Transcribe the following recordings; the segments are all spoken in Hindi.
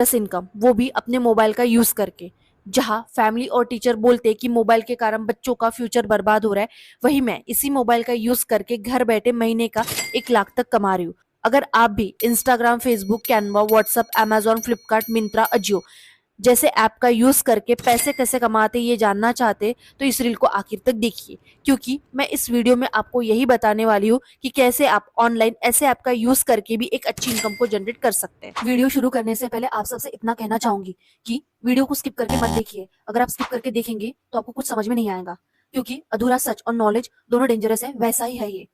प्लस इनकम, वो भी अपने मोबाइल का यूज करके। जहां फैमिली और टीचर बोलते हैं कि मोबाइल के कारण बच्चों का फ्यूचर बर्बाद हो रहा है, वही मैं इसी मोबाइल का यूज करके घर बैठे महीने का 1 लाख तक कमा रही हूँ। अगर आप भी Instagram, Facebook, Canva, WhatsApp, Amazon, Flipkart, Myntra, Ajio जैसे ऐप का यूज करके पैसे कैसे कमाते ये जानना चाहते, तो इस रील को आखिर तक देखिए, क्योंकि मैं इस वीडियो में आपको यही बताने वाली हूँ कि कैसे आप ऑनलाइन ऐसे ऐप का यूज करके भी एक अच्छी इनकम को जनरेट कर सकते हैं। वीडियो शुरू करने से पहले आप सबसे इतना कहना चाहूंगी कि वीडियो को स्किप करके मत देखिए। अगर आप स्किप करके देखेंगे तो आपको कुछ समझ में नहीं आएगा, क्योंकि अधूरा सच और नॉलेज दोनों डेंजरस है, वैसा ही है ये।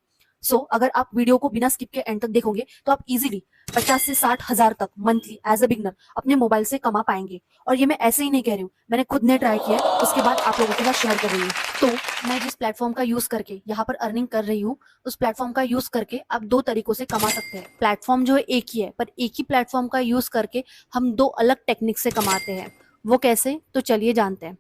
अगर आप वीडियो को बिना स्किप के एंड तक देखोगे तो आप इजीली 50 से 60 हजार तक मंथली एज अ बिगनर अपने मोबाइल से कमा पाएंगे। और ये मैं ऐसे ही नहीं कह रही हूँ, मैंने खुद ने ट्राई किया है, उसके बाद आप लोगों के साथ शेयर कर रही हूँ। तो मैं जिस प्लेटफॉर्म का यूज करके यहाँ पर अर्निंग कर रही हूँ, उस प्लेटफॉर्म का यूज करके आप 2 तरीकों से कमा सकते हैं। प्लेटफॉर्म जो है एक ही है, पर एक ही प्लेटफॉर्म का यूज करके हम 2 अलग टेक्निक से कमाते हैं। वो कैसे, तो चलिए जानते हैं।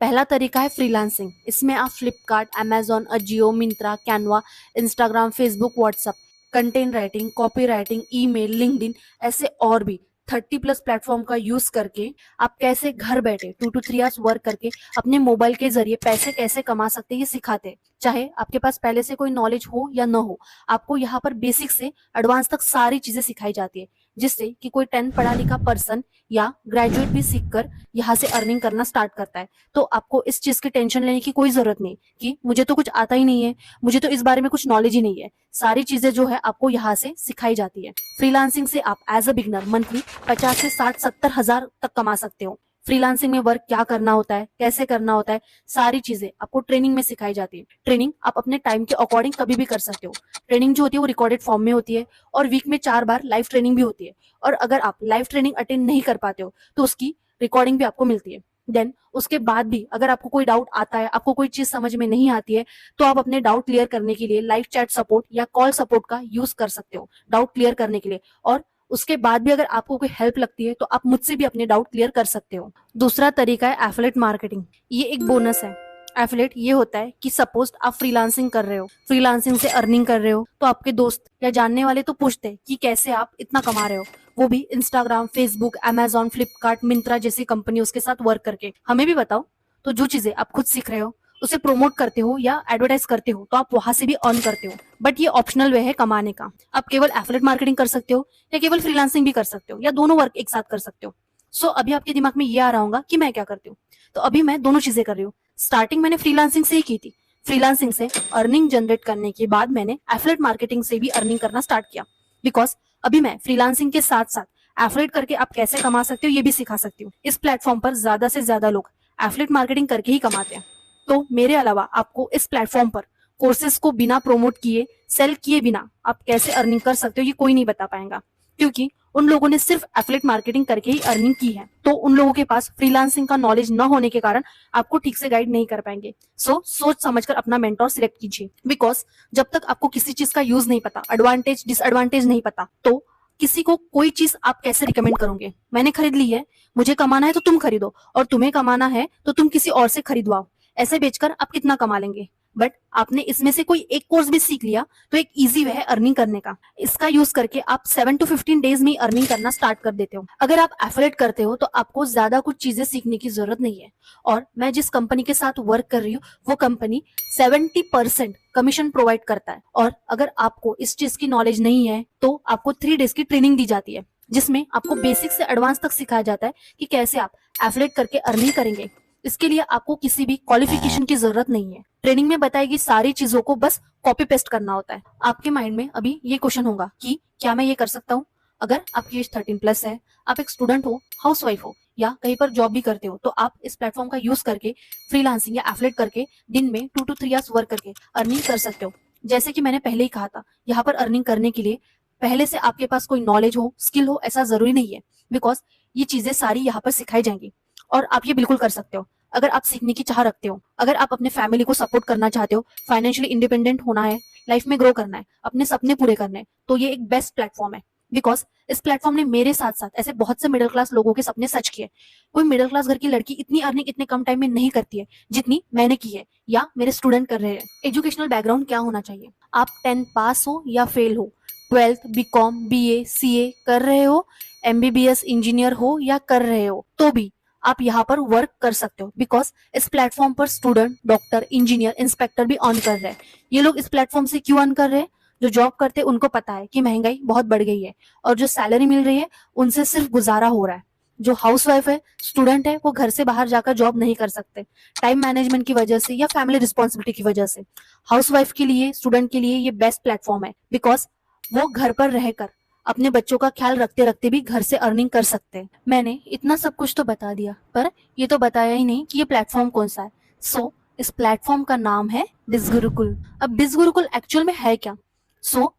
पहला तरीका है फ्रीलांसिंग। इसमें आप Flipkart, Amazon, Ajio, Myntra, Canva, Instagram, Facebook, WhatsApp, content writing, copy writing, email, LinkedIn, ऐसे और भी 30+ प्लेटफॉर्म का यूज करके आप कैसे घर बैठे 2 to 3 आवर्स वर्क करके अपने मोबाइल के जरिए पैसे कैसे कमा सकते हैं, ये सिखाते हैं। चाहे आपके पास पहले से कोई नॉलेज हो या न हो, आपको यहाँ पर बेसिक से एडवांस तक सारी चीजें सिखाई जाती है, जिससे कि कोई 10th पढ़ा लिखा पर्सन या ग्रेजुएट भी सीखकर यहाँ से अर्निंग करना स्टार्ट करता है। तो आपको इस चीज की टेंशन लेने की कोई जरूरत नहीं कि मुझे तो कुछ आता ही नहीं है, मुझे तो इस बारे में कुछ नॉलेज ही नहीं है। सारी चीजें जो है आपको यहाँ से सिखाई जाती है। फ्रीलांसिंग से आप एज अ बिगनर मंथली 50 से 60 70 हजार तक कमा सकते हो। फ्रीलांसिंग में वर्क क्या करना होता है, कैसे करना होता है, सारी चीजें आपको ट्रेनिंग में सिखाई जाती है। ट्रेनिंग आप अपने टाइम के अकॉर्डिंग कभी भी कर सकते हो। ट्रेनिंग जो होती है वो रिकॉर्डेड फॉर्म में होती है, और वीक में 4 बार लाइव ट्रेनिंग भी होती है। और अगर आप लाइव ट्रेनिंग अटेंड नहीं कर पाते हो तो उसकी रिकॉर्डिंग भी आपको मिलती है। देन उसके बाद भी अगर आपको कोई डाउट आता है, आपको कोई चीज समझ में नहीं आती है, तो आप अपने डाउट क्लियर करने के लिए लाइव चैट सपोर्ट या कॉल सपोर्ट का यूज कर सकते हो डाउट क्लियर करने के लिए। और उसके बाद भी अगर आपको कोई हेल्प लगती है तो आप मुझसे भी अपने डाउट क्लियर कर सकते हो। दूसरा तरीका है एफिलिएट मार्केटिंग। ये एक बोनस है। एफिलिएट ये होता है कि सपोज आप फ्रीलांसिंग कर रहे हो, फ्रीलांसिंग से अर्निंग कर रहे हो, तो आपके दोस्त या जानने वाले तो पूछते हैं कि कैसे आप इतना कमा रहे हो, वो भी Instagram, Facebook, Amazon, Flipkart, Myntra जैसी कंपनियों के साथ वर्क करके। हमें भी बताओ। तो जो चीजें आप खुद सीख रहे हो उसे प्रोमोट करते हो या एडवर्टाइज करते हो, तो आप वहां से भी अर्न करते हो। बट ये ऑप्शनल वे है कमाने का। आप केवल एफिलिएट मार्केटिंग कर सकते हो या केवल फ्रीलांसिंग भी कर सकते हो, या दोनों वर्क एक साथ कर सकते हो। अभी आपके दिमाग में ये आ रहा होगा कि मैं क्या करती हूँ। तो अभी मैं दोनों चीजें कर रही हूँ। स्टार्टिंग मैंने फ्रीलांसिंग से ही की थी। फ्रीलांसिंग से अर्निंग जनरेट करने के बाद मैंने एफिलिएट मार्केटिंग से भी अर्निंग करना स्टार्ट किया। बिकॉज अभी मैं फ्रीलांसिंग के साथ साथ एफिलिएट करके आप कैसे कमा सकते हो ये भी सिखा सकती हूँ। इस प्लेटफॉर्म पर ज्यादा से ज्यादा लोग एफिलिएट मार्केटिंग करके ही कमाते हैं। तो मेरे अलावा आपको इस प्लेटफॉर्म पर कोर्सेज को बिना प्रोमोट किए, सेल किए बिना आप कैसे अर्निंग कर सकते हो ये कोई नहीं बता पाएगा, क्योंकि उन लोगों ने सिर्फ एफिलिएट मार्केटिंग करके ही अर्निंग की है। तो उन लोगों के पास फ्रीलांसिंग का नॉलेज न होने के कारण आपको ठीक से गाइड नहीं कर पाएंगे। सोच समझकर अपना मेंटोर सिलेक्ट कीजिए। बिकॉज जब तक आपको किसी चीज का यूज नहीं पता, एडवांटेज डिसएडवांटेज नहीं पता, तो किसी को कोई चीज आप कैसे रिकमेंड करोगे। मैंने खरीद ली है, मुझे कमाना है तो तुम खरीदो, और तुम्हें कमाना है तो तुम किसी और से खरीदवाओ। ऐसे बेचकर आप कितना कमा लेंगे। बट आपने इसमें से कोई एक कोर्स भी सीख लिया तो एक इजी वे है अर्निंग करने का। इसका यूज करके आप 7 to 15 डेज में अर्निंग करना स्टार्ट कर देते हो। अगर आप एफिलिएट करते हो तो आपको ज्यादा कुछ चीजें सीखने की जरूरत नहीं है। और मैं जिस कंपनी के साथ वर्क कर रही हूँ वो कंपनी 70% कमीशन प्रोवाइड करता है। और अगर आपको इस चीज की नॉलेज नहीं है तो आपको 3 डेज की ट्रेनिंग दी जाती है, जिसमें आपको बेसिक से एडवांस तक सिखाया जाता है कि कैसे आप एफिलिएट करके अर्निंग करेंगे। इसके लिए आपको किसी भी क्वालिफिकेशन की जरूरत नहीं है। ट्रेनिंग में बताई गई सारी चीजों को बस कॉपी पेस्ट करना होता है। आपके माइंड में अभी ये क्वेश्चन होगा कि क्या मैं ये कर सकता हूँ। अगर आपकी एज 13+ है, आप एक स्टूडेंट हो, हाउसवाइफ हो, या कहीं पर जॉब भी करते हो, तो आप इस प्लेटफॉर्म का यूज करके फ्रीलांसिंग या एफिलिएट करके दिन में 2 to 3 आवर्स वर्क करके अर्निंग कर सकते हो। जैसे कि मैंने पहले ही कहा था, यहाँ पर अर्निंग करने के लिए पहले से आपके पास कोई नॉलेज हो, स्किल हो, ऐसा जरूरी नहीं है। बिकॉज ये चीजें सारी यहाँ पर सिखाई जाएंगी और आप ये बिल्कुल कर सकते हो। अगर आप सीखने की चाह रखते हो, अगर आप अपने फैमिली को सपोर्ट करना चाहते हो, फाइनेंशियली इंडिपेंडेंट होना है, लाइफ में ग्रो करना है, अपने सपने पूरे करने हैं, तो ये एक बेस्ट प्लेटफॉर्म है। बिकॉज इस प्लेटफॉर्म ने मेरे साथ साथ ऐसे बहुत से मिडिल क्लास लोगों के सपने सच किए। कोई मिडिल क्लास घर की लड़की इतनी अर्निंग इतने कम टाइम में नहीं करती है जितनी मैंने की है, या मेरे स्टूडेंट कर रहे हैं। एजुकेशनल बैकग्राउंड क्या होना चाहिए। आप 10 पास हो या फेल हो, 12th, BCom, BA, CA कर रहे हो, एमबीबीएस इंजीनियर हो या कर रहे हो तो भी आप यहाँ पर वर्क कर सकते हो, बिकॉज इस प्लेटफॉर्म पर स्टूडेंट, डॉक्टर, इंजीनियर, इंस्पेक्टर भी अर्न कर रहे हैं। ये लोग इस प्लेटफॉर्म से क्यों अर्न कर रहे हैं? जो जॉब करते हैं उनको पता है कि महंगाई बहुत बढ़ गई है और जो सैलरी मिल रही है उनसे सिर्फ गुजारा हो रहा है। जो हाउसवाइफ है, स्टूडेंट है, वो घर से बाहर जाकर जॉब नहीं कर सकते, टाइम मैनेजमेंट की वजह से या फैमिली रिस्पॉन्सिबिलिटी की वजह से। हाउसवाइफ के लिए, स्टूडेंट के लिए ये बेस्ट प्लेटफॉर्म है, बिकॉज वो घर पर रहकर अपने बच्चों का ख्याल रखते रखते भी घर से अर्निंग कर सकते हैं। मैंने इतना सब कुछ तो बता दिया, पर ये तो बताया ही नहीं कि ये प्लेटफॉर्म कौन सा है। सो इस प्लेटफॉर्म का नाम है बिज गुरुकुल। अब बिज गुरुकुल एक्चुअल में है क्या?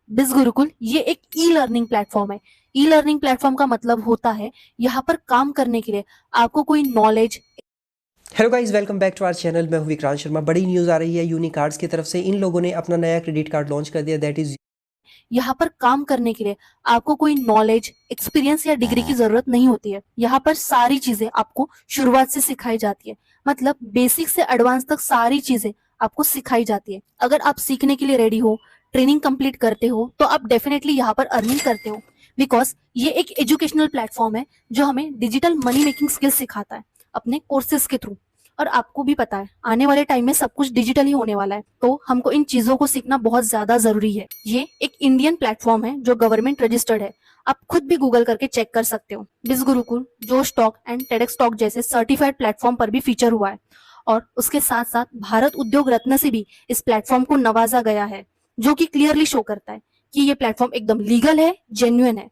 बिज गुरुकुल ये एक ई लर्निंग प्लेटफॉर्म है। ई लर्निंग प्लेटफॉर्म का मतलब होता है यहाँ पर काम करने के लिए आपको कोई knowledge. Hello guys, welcome back to our channel. मैं हूं विक्रांत शर्मा। बड़ी न्यूज़ आ रही है यूनिकार्ड्स की तरफ से। इन लोगों ने अपना नया क्रेडिट कार्ड लॉन्च कर दिया, दैट इज। यहाँ पर काम करने के लिए आपको कोई नॉलेज, एक्सपीरियंस या डिग्री की जरूरत नहीं होती है। यहाँ पर सारी चीजें आपको शुरुआत से सिखाई जाती है, मतलब बेसिक से एडवांस तक सारी चीजें आपको सिखाई जाती है। अगर आप सीखने के लिए रेडी हो, ट्रेनिंग कंप्लीट करते हो, तो आप डेफिनेटली यहाँ पर अर्निंग करते हो, बिकॉज ये एक एजुकेशनल प्लेटफॉर्म है जो हमें डिजिटल मनी मेकिंग स्किल्स सिखाता है अपने कोर्सेज के थ्रू। और आपको भी पता है आने वाले टाइम में सब कुछ डिजिटल ही होने वाला है, तो हमको इन चीजों को सीखना बहुत ज्यादा जरूरी है। ये एक इंडियन प्लेटफॉर्म है जो गवर्नमेंट रजिस्टर्ड है। आप खुद भी गूगल करके चेक कर सकते हो। बिज गुरुकुल जोश टॉक एंड टेडेक्स टॉक जैसे सर्टिफाइड प्लेटफॉर्म पर भी फीचर हुआ है, और उसके साथ साथ भारत उद्योग रत्न से भी इस प्लेटफॉर्म को नवाजा गया है, जो कि क्लियरली शो करता है कि ये प्लेटफॉर्म एकदम लीगल है, जेन्युइन है।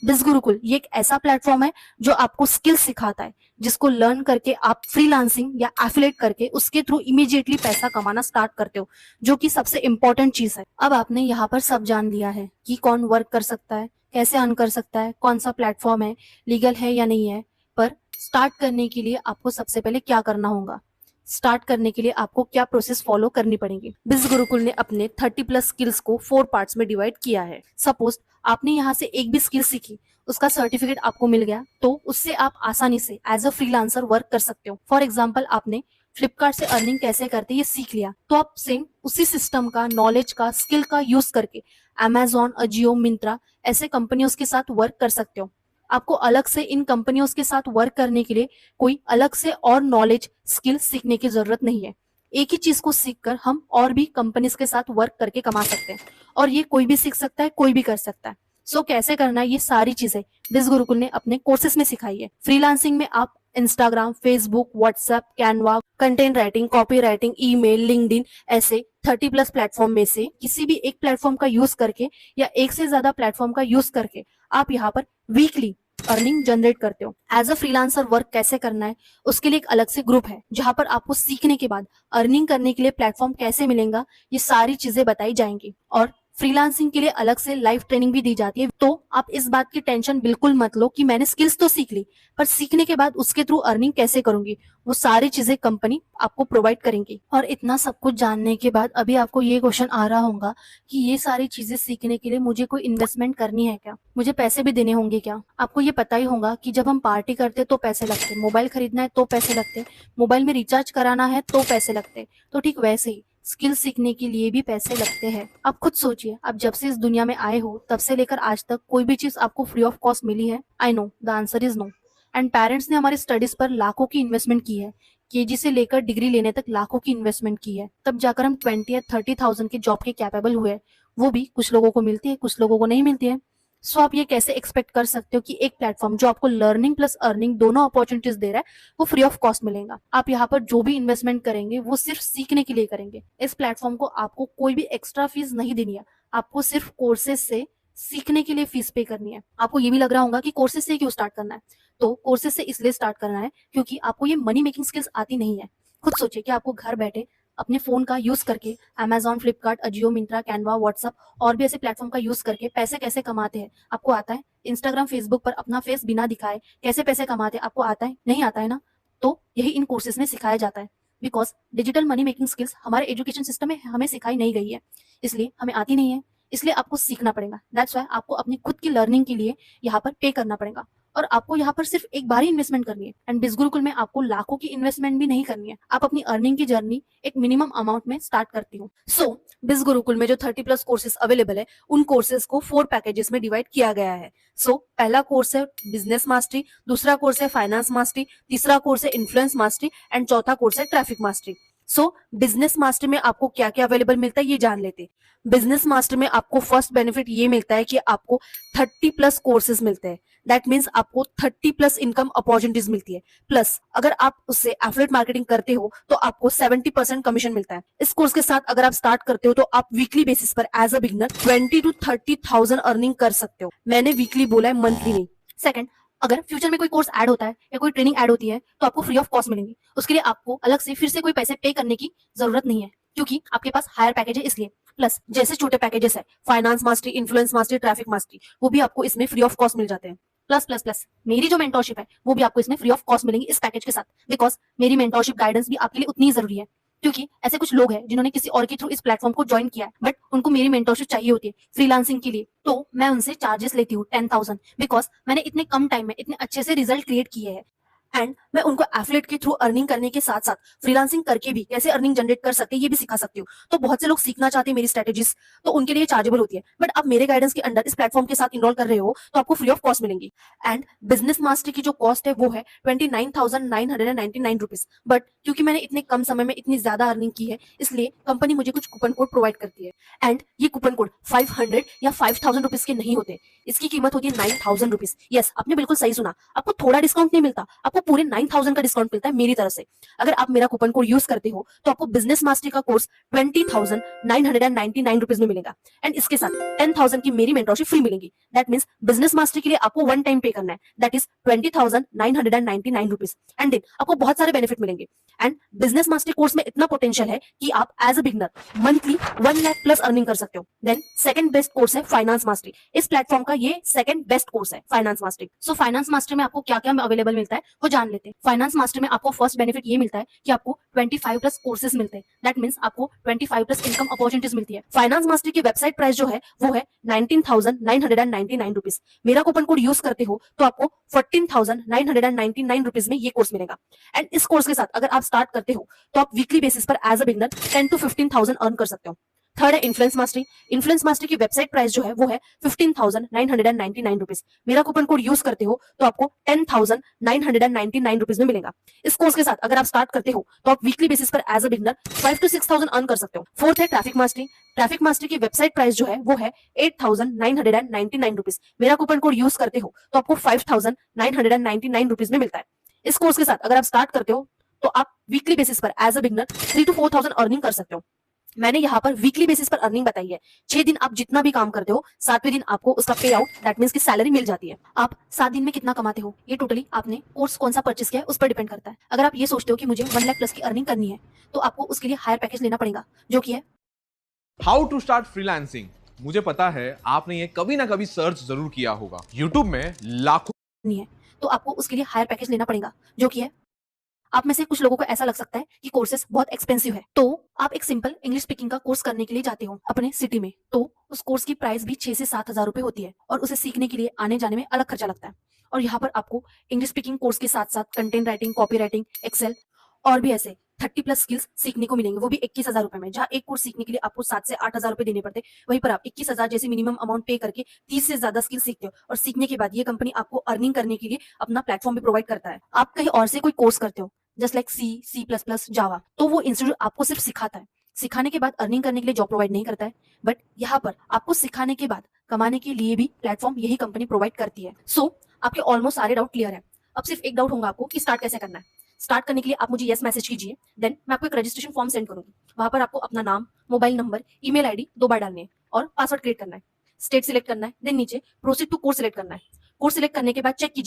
बिज गुरुकुल ये एक ऐसा प्लेटफॉर्म है जो आपको स्किल सिखाता है, जिसको लर्न करके आप फ्रीलांसिंग या एफिलिएट करके उसके थ्रू इमीडिएटली पैसा कमाना स्टार्ट करते हो, जो कि सबसे इंपॉर्टेंट चीज है। अब आपने यहाँ पर सब जान लिया है कि कौन वर्क कर सकता है, कैसे अर्न कर सकता है, कौन सा प्लेटफॉर्म है, लीगल है या नहीं है। पर स्टार्ट करने के लिए आपको सबसे पहले क्या करना होगा, स्टार्ट करने के लिए आपको क्या प्रोसेस फॉलो करनी पड़ेगी। बिज गुरुकुल ने अपने 30+ स्किल्स को 4 पार्ट्स में डिवाइड किया है। सपोज आपने यहाँ से एक भी स्किल सीखी, उसका सर्टिफिकेट आपको मिल गया, तो उससे आप आसानी से एज अ फ्रीलांसर वर्क कर सकते हो। फॉर एग्जाम्पल, आपने फ्लिपकार्ट से अर्निंग कैसे करते ये सीख लिया, तो आप सेम उसी सिस्टम का, नॉलेज का, स्किल का यूज करके अमेजोन, अजियो, मिंत्रा ऐसे कंपनियों के साथ वर्क कर सकते हो। आपको अलग से इन कंपनियों के साथ वर्क करने के लिए कोई अलग से और नॉलेज, स्किल सीखने की जरूरत नहीं है। एक ही चीज को सीखकर हम और भी कंपनीज के साथ वर्क करके कमा सकते हैं, और ये कोई भी सीख सकता है, कोई भी कर सकता है। कैसे करना है, ये सारी चीजें बिज गुरुकुल ने अपने कोर्सेज में सिखाई है। फ्रीलांसिंग में आप Instagram, Facebook, WhatsApp, Canva, content writing, copy writing, email, LinkedIn ऐसे 30+ प्लेटफॉर्म में से किसी भी एक प्लेटफॉर्म का यूज करके या एक से ज्यादा प्लेटफॉर्म का यूज करके आप यहाँ पर वीकली अर्निंग जनरेट करते हो। एज अ फ्रीलांसर वर्क कैसे करना है, उसके लिए एक अलग से ग्रुप है, जहां पर आपको सीखने के बाद अर्निंग करने के लिए प्लेटफॉर्म कैसे मिलेगा, ये सारी चीजें बताई जाएंगी। और फ्रीलांसिंग के लिए अलग से लाइव ट्रेनिंग भी दी जाती है। तो आप इस बात की टेंशन बिल्कुल मत लो कि मैंने स्किल्स तो सीख ली, पर सीखने के बाद उसके थ्रू अर्निंग कैसे करूंगी, वो सारी चीजें कंपनी आपको प्रोवाइड करेंगी। और इतना सब कुछ जानने के बाद अभी आपको ये क्वेश्चन आ रहा होगा कि ये सारी चीजें सीखने के लिए मुझे कोई इन्वेस्टमेंट करनी है क्या, मुझे पैसे भी देने होंगे क्या? आपको ये पता ही होगा कि जब हम पार्टी करते तो पैसे लगते, मोबाइल खरीदना है तो पैसे लगते, मोबाइल में रिचार्ज कराना है तो पैसे लगते, तो ठीक वैसे ही स्किल सीखने के लिए भी पैसे लगते हैं। आप खुद सोचिए, आप जब से इस दुनिया में आए हो तब से लेकर आज तक कोई भी चीज आपको फ्री ऑफ कॉस्ट मिली है? I know the answer is no. And parents ने हमारे स्टडीज पर लाखों की इन्वेस्टमेंट की है, केजी से लेकर डिग्री लेने तक लाखों की इन्वेस्टमेंट की है, तब जाकर हम 20 या 30,000 के जॉब के कैपेबल हुए। वो भी कुछ लोगों को मिलती है, कुछ लोगों को नहीं मिलती है। आप ये कैसे एक्सपेक्ट कर सकते हो कि एक प्लेटफॉर्म जो आपको लर्निंग प्लस अर्निंग दोनों अपॉर्चुनिटीज दे रहा है, वो फ्री ऑफ कॉस्ट मिलेगा? आप यहाँ पर जो भी इन्वेस्टमेंट करेंगे वो सिर्फ सीखने के लिए करेंगे। इस प्लेटफॉर्म को आपको कोई भी एक्स्ट्रा फीस नहीं देनी है, आपको सिर्फ कोर्सेज से सीखने के लिए फीस पे करनी है। आपको ये भी लग रहा होगा कि कोर्सेज से क्यों स्टार्ट करना है, तो कोर्सेज से इसलिए स्टार्ट करना है क्योंकि आपको ये मनी मेकिंग स्किल्स आती नहीं है। खुद सोचिए कि आपको घर बैठे अपने फोन का यूज करके Amazon, Flipkart, Ajio, Myntra, Canva, WhatsApp और भी ऐसे प्लेटफॉर्म का यूज करके पैसे कैसे कमाते हैं आपको आता है? इंस्टाग्राम, फेसबुक पर अपना फेस बिना दिखाए कैसे पैसे कमाते हैं आपको आता है? नहीं आता है ना? तो यही इन कोर्सेज में सिखाया जाता है, because digital money making skills हमारे एजुकेशन सिस्टम में हमें सिखाई नहीं गई है, इसलिए हमें आती नहीं है, इसलिए आपको सीखना पड़ेगा। दैट्स वाई आपको अपनी खुद की लर्निंग के लिए यहाँ पर पे करना पड़ेगा। और आपको यहाँ पर सिर्फ एक बार ही इन्वेस्टमेंट करनी है। एंड बिज गुरुकुल में आपको लाखों की इन्वेस्टमेंट भी नहीं करनी है, आप अपनी अर्निंग की जर्नी एक मिनिमम अमाउंट में स्टार्ट करती हो। सो बिज गुरुकुल में जो 30+ कोर्सेज अवेलेबल है, उन कोर्सेज को 4 पैकेजेस में डिवाइड किया गया है। सो पहला कोर्स है बिजनेस मास्टरी, दूसरा कोर्स है फाइनेंस मास्टरी, तीसरा कोर्स है इन्फ्लुएंस मास्टरी एंड चौथा कोर्स है ट्रैफिक मास्टरी। सो बिजनेस मास्टर में आपको क्या क्या अवेलेबल मिलता है ये जान लेते हैं। बिजनेस मास्टर में आपको फर्स्ट बेनिफिट ये मिलता है कि आपको 30+ कोर्सेज मिलते हैं। दैट मीन्स आपको 30+ इनकम अपॉर्चुनिटीज मिलती है। प्लस अगर आप उससे एफिलिएट मार्केटिंग करते हो तो आपको 70% कमीशन मिलता है। इस कोर्स के साथ अगर आप स्टार्ट करते हो तो आप वीकली बेसिस पर as a beginner 20 to 30,000 earning कर सकते हो। मैंने वीकली बोला है, मंथली नहीं। सेकंड, अगर फ्यूचर में कोई कोर्स ऐड होता है या कोई ट्रेनिंग ऐड होती है तो आपको फ्री ऑफ कॉस्ट मिलेंगी। उसके लिए आपको अलग से फिर से कोई पैसे पे करने की जरूरत नहीं है, क्योंकि आपके पास हायर पैकेज है इसलिए। प्लस जैसे छोटे पैकेजेस है finance mastery, influence mastery, traffic mastery, वो भी आपको इसमें फ्री ऑफ कॉस्ट मिल जाते हैं। प्लस प्लस प्लस मेरी जो मेंटोरशिप है वो भी आपको इसमें फ्री ऑफ कॉस्ट मिलेंगी इस पैकेज के साथ, बिकॉज मेरी मेंटोरशिप गाइडेंस भी आपके लिए उतनी ही जरूरी है। क्योंकि ऐसे कुछ लोग हैं जिन्होंने किसी और के थ्रू इस प्लेटफॉर्म को ज्वाइन किया है, बट उनको मेरी मेंटोरशिप चाहिए होती है फ्रीलांसिंग के लिए, तो मैं उनसे चार्जेस लेती हूँ 10,000, बिकॉज मैंने इतने कम टाइम में इतने अच्छे से रिजल्ट क्रिएट किए हैं। एंड मैं उनको एफिलिएट के थ्रू अर्निंग करने के साथ साथ फ्रीलांसिंग करके भी कैसे अर्निंग जनरेट कर सकते हैं ये भी सिखा सकती हूँ। तो बहुत से लोग सीखना चाहते हैं मेरी स्ट्रेटेजीज, तो उनके लिए चार्जेबल होती है, बट आप मेरे गाइडेंस के अंडर इस प्लेटफॉर्म के साथ इनरोल कर रहे हो तो आपको फ्री ऑफ कॉस्ट मिलेंगी। एंड बिजनेस मास्टरी की जो कॉस्ट है वो है 29,999 रुपीज, बट क्योंकि मैंने इतने कम समय में इतनी ज्यादा अर्निंग की है इसलिए कंपनी मुझे कुछ कूपन कोड प्रोवाइड करती है। एंड ये कूपन कोड 500 या 5,000 रुपीज के नहीं होते, इसकी कीमत होती है 9,000 रुपीज। यस, आपने बिल्कुल सही सुना, आपको थोड़ा डिस्काउंट नहीं मिलता, आपको पूरे 9,000 का डिस्काउंट मिलता है मेरी तरफ से। अगर आप मेरा कूपन कोड यूज करते हो तो आपको बिजनेस मास्टरी का कोर्स 20,999 रुपीज में मिलेगा। एंड इसके साथ 10,000 की मेरी मेंटरशिप फ्री मिलेगी। दैट मीन्स बिजनेस मास्टरी के लिए आपको वन टाइम पे करना है, that is 20,999 rupees. And then आपको बहुत सारे बेनिफिट मिलेंगे। एंड बिजनेस मास्टरी कोर्स में इतना पोटेंशियल है कि आप as a beginner monthly 1 lakh plus earning कर सकते हो। देन सेकंड बेस्ट कोर्स है फाइनेंस मास्टरी, इस प्लेटफॉर्म का ये सेकंड बेस्ट कोर्स है finance mastery. So finance mastery में आपको क्या क्या अवेलेबल मिलता है वो जान लेते हैं। फाइनेंस मास्टर में आपको फर्स्ट बेनिफिट ये मिलता है कि आपको 25+ कोर्सेज मिलते हैं। दैट मींस आपको 25+ इनकम अपॉर्चुनिटीज मिलती है। फाइनेंस मास्टर की वेबसाइट प्राइस जो है वो है 19,999 रुपीज। मेरा कूपन कोड यूज करते हो तो आपको 14,999 रुपीज में ये कोर्स मिलेगा। एंड इस कोर्स के साथ अगर आप स्टार्ट करते हो तो आप वीकली बेसिस पर as a beginner 10 to 15,000 earn कर सकते हो। थर्ड है इन्फ्लुएंस मास्टरी। इन्फ्लुएंस मास्टरी की वेबसाइट प्राइस जो है वो है 15,999 रुपीज। मेरा कूपन कोड यूज करते हो तो आपको 10,999 रुपीज में मिलेगा। इस कोर्स के साथ अगर आप स्टार्ट करते हो तो आप वीकली बेसिस पर as a beginner 5 to 6,000 earn कर सकते हो। फोर्थ है ट्रैफिक मास्टरी। ट्रैफिक मास्टरी की वेबसाइट प्राइस जो है वो है 8,999 रुपीज। मेरा कूपन कोड यूज करते हो तो आपको 5,999 रुपीज में मिलता है। इस कोर्स के साथ अगर आप स्टार्ट करते हो तो आप वीकली बेसिस पर as a beginner 3 to 4,000 earning कर सकते हो। मैंने यहाँ पर वीकली बेसिस पर अर्निंग बताई है। 6 दिन आप जितना भी काम करते हो, 7वें दिन आपको उसका पे आउट दैट मींस की सैलरी मिल जाती है। आप 7 दिन में कितना कमाते हो ये टोटली आपने कोर्स कौन सा परचेस किया है उस पर डिपेंड करता है। अगर आप ये सोचते हो कि मुझे 1 लाख प्लस की अर्निंग करनी है तो आपको उसके लिए हायर पैकेज लेना पड़ेगा, जो कि है हाउ टू स्टार्ट फ्रीलांसिंग। मुझे पता है आपने ये कभी ना कभी सर्च जरूर किया होगा। यूट्यूब में लाखों नहीं है, तो आपको उसके लिए हायर पैकेज लेना पड़ेगा, जो कि है आप में से कुछ लोगों को ऐसा लग सकता है कि कोर्सेज बहुत एक्सपेंसिव है, तो आप एक सिंपल इंग्लिश स्पीकिंग का कोर्स करने के लिए जाते हो अपने सिटी में, तो उस कोर्स की प्राइस भी 6 से 7 हजार रुपए होती है और उसे सीखने के लिए आने जाने में अलग खर्चा लगता है। और यहाँ पर आपको इंग्लिश स्पीकिंग कोर्स के साथ साथ content writing, copy writing, excel और भी ऐसे 30+ स्किल्स सीखने को मिलेंगे, वो भी 21,000 रुपए में। जहाँ एक कोर्स सीखने के लिए आपको 7 से 8 हजार रुपए देने पड़ते, वहीं पर आप 21,000 जैसे मिनिमम अमाउंट पे करके 30 से ज्यादा स्किल सीखते हो। और सीखने के बाद ये कंपनी आपको अर्निंग करने के लिए अपना प्लेटफॉर्म भी प्रोवाइड करता है। आप कहीं और से कोई कोर्स करते हो जस्ट लाइक C++, जावा, तो वो इंस्टीट्यूट आपको सिर्फ सिखाता है, सिखाने के बाद अर्निंग करने के लिए जॉब प्रोवाइड नहीं करता है। बट यहाँ पर आपको सिखाने के बाद कमाने के लिए भी प्लेटफॉर्म यही कंपनी प्रोवाइड करती है। सो आपके ऑलमोस्ट सारे डाउट क्लियर है। अब सिर्फ एक डाउट होगा आपको कि स्टार्ट कैसे करना है। स्टार्ट करने के लिए आप मुझे यस मैसेज कीजिए, देन मैं आपको एक रजिस्ट्रेशन फॉर्म सेंड करूंगी। वहां पर आपको अपना नाम, मोबाइल नंबर, ईमेल आईडी 2 बार डालने हैं और पासवर्ड क्रिएट करना है। स्टेट सिलेक्ट करना है, देन नीचे प्रोसीड टू कोर्स सिलेक्ट करना है। कोर्स सिलेक्ट करने के बाद चेक कीजिए